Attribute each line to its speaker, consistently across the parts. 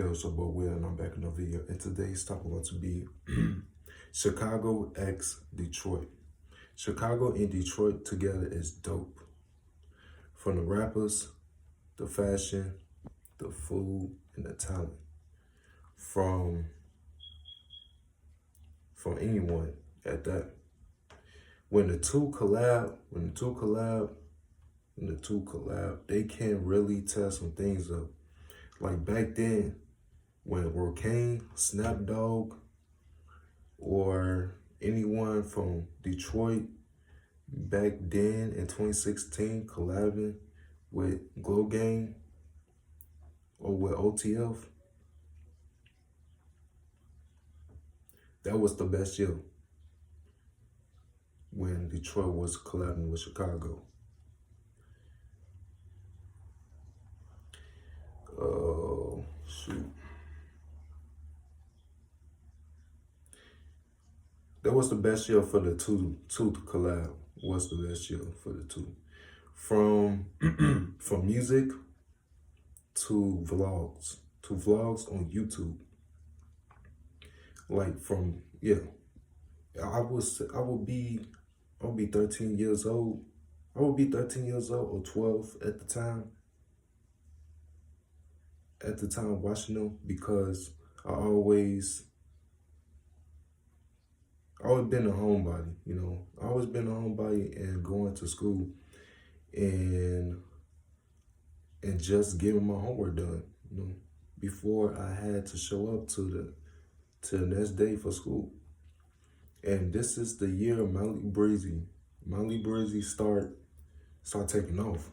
Speaker 1: Yo, it's your boy Will, and I'm back in the video. And today's topic going to be Chicago x Detroit. Chicago and Detroit together is dope. From the rappers, the fashion, the food, and the talent. From anyone at that. When the two collab, they can really test some things up. Like back then, when Rocane, Snap Dogg, or anyone from Detroit back then in 2016 collabing with Glow Gang or with OTF, that was the best year when Detroit was collabing with Chicago. Shoot. That was the best year for the two to collab. Was the best year for the two. From from music to vlogs on YouTube. Like I'll be 13 years old. I would be 13 years old or 12 at the time. Watching them, because I always been a homebody, I always been a homebody and going to school and just getting my homework done, before I had to show up to the next day for school. And this is the year Mally Breezy start taking off.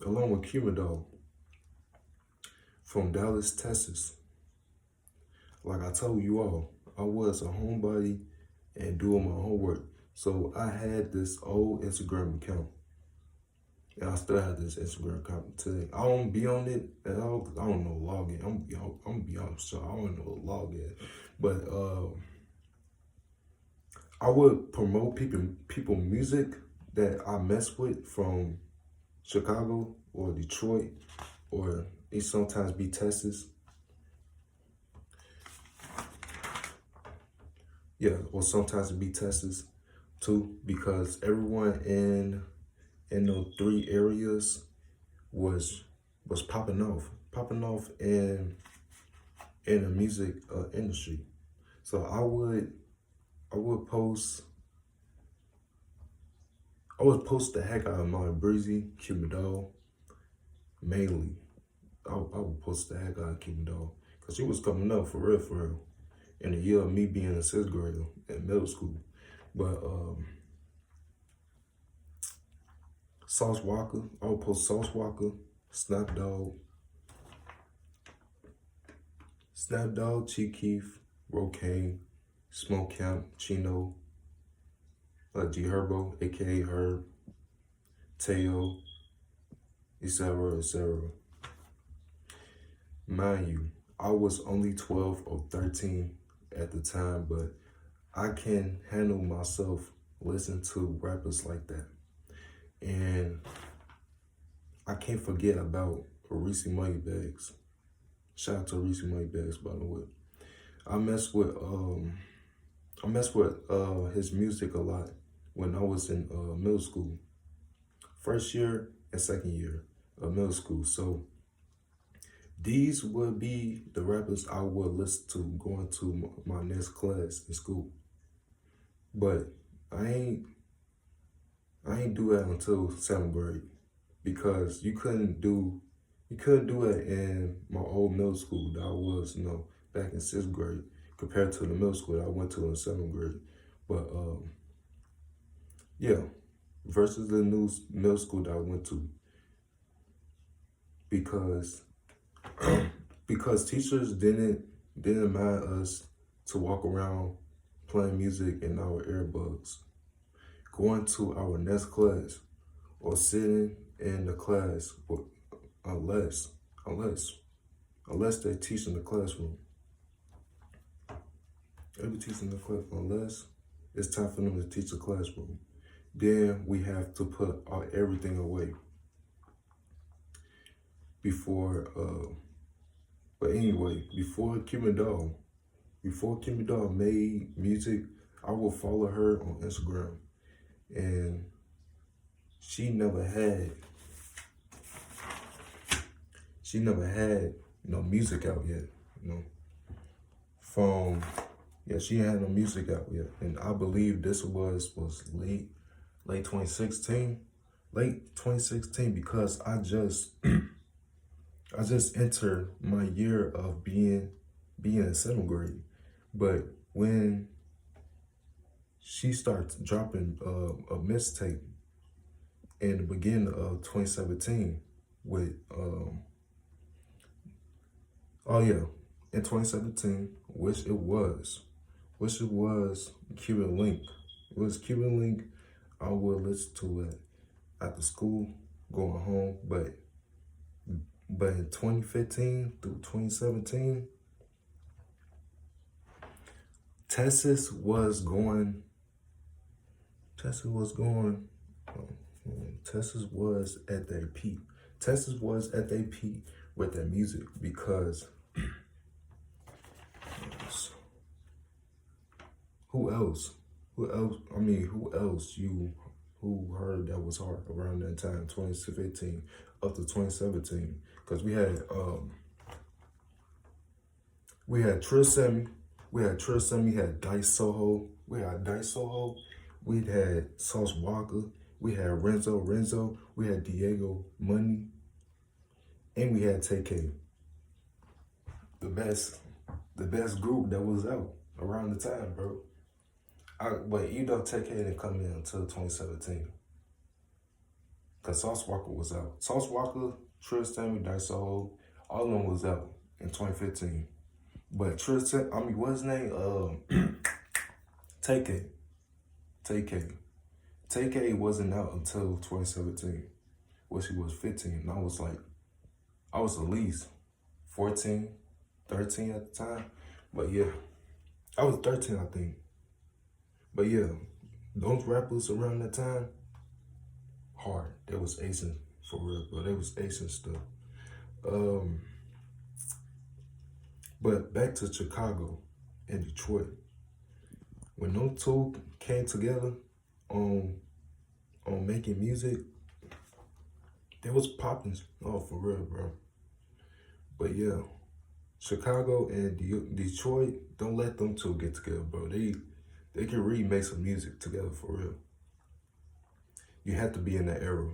Speaker 1: Along with Cumidol from Dallas, Texas. Like I told you all, I was a homebody and doing my homework. So I had this old Instagram account. And I still have this Instagram account today. I don't be on it at all. I don't know login. I'm gonna be honest, so I don't know login. But I would promote people music that I mess with from Chicago or Detroit, or it sometimes be Texas. Yeah, or sometimes it be Texas too, because everyone in those three areas was popping off in the music industry. So I would post the heck out of Mally Breezy, Cumidol, mainly. I would post the heck out of Cumidol, because she was coming up for real. In the year of me being a 6th grader in middle school. But Sauce Walka, I would post Sauce Walka, Snap Dogg, Chief Keef, Rocane, Smoke Camp, Chino, G Herbo, aka Herb, Teo, etc. Mind you, I was only 12 or 13 at the time, but I can handle myself listening to rappers like that. And I can't forget about Reese Moneybags. Shout out to Reese Moneybags, by the way. I mess with his music a lot when I was in middle school. First year and second year of middle school. So these would be the rappers I would listen to going to my next class in school. But I ain't do that until 7th grade, because you couldn't do it in my old middle school that I was, back in 6th grade, compared to the middle school that I went to in 7th grade. But yeah, versus the new middle school that I went to, because teachers didn't mind us to walk around playing music in our earbuds, going to our next class, or sitting in the class, unless they teach in the classroom. They be teaching the class, unless it's time for them to teach the classroom. Then we have to put everything away. before but anyway, before Kimmy Doll made music, I would follow her on Instagram, and she never had no music out yet, you know. From she had no music out yet, and I believe this was late 2016, because I just I just entered my year of being in 7th grade, but when she starts dropping a mixtape in the beginning of 2017 with in 2017, which it was Cuban Link. It was Cuban Link. I would listen to it after school, going home, but in 2015 through 2017, Texas was at their peak. Texas was at their peak with their music, because who else? I mean, who heard that was hard around that time, 2015 up to 2017? Because we had Trill Sammy, we had Dice Soho, we had Sauce Walka, we had Renzo, we had Diego Money, and we had TK. The best group that was out around the time, bro. But TK didn't come in until 2017. Because Sauce Walka was out. Sauce Walka, Trill Sammy, Dice Soho, all of them was out in 2015. But what's his name? TK. TK wasn't out until 2017, which he was 15. And I was at least 14, 13 at the time. But yeah, I was 13, I think. But yeah, those rappers around that time, hard. They was acing for real, bro. They was acing stuff. But back to Chicago and Detroit. When those two came together on making music, they was popping. Oh, for real, bro. But yeah, Chicago and Detroit, don't let them two get together, bro. They can really make some music together, for real. You have to be in the era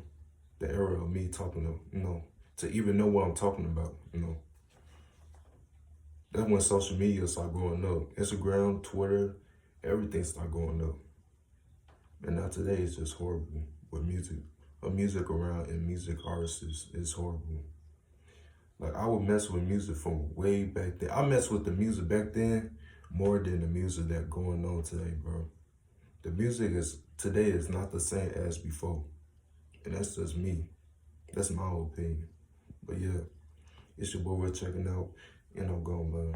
Speaker 1: of me talking to even know what I'm talking about, That's when social media started growing up. Instagram, Twitter, everything started going up. And now today it's just horrible with music. Music around and music artists is horrible. Like, I would mess with music from way back then. I mess with the music back then more than the music that going on today, bro. The music today is not the same as before. And that's just me. That's my opinion. But yeah, it's your boy, we're checking out, and I'm going, man.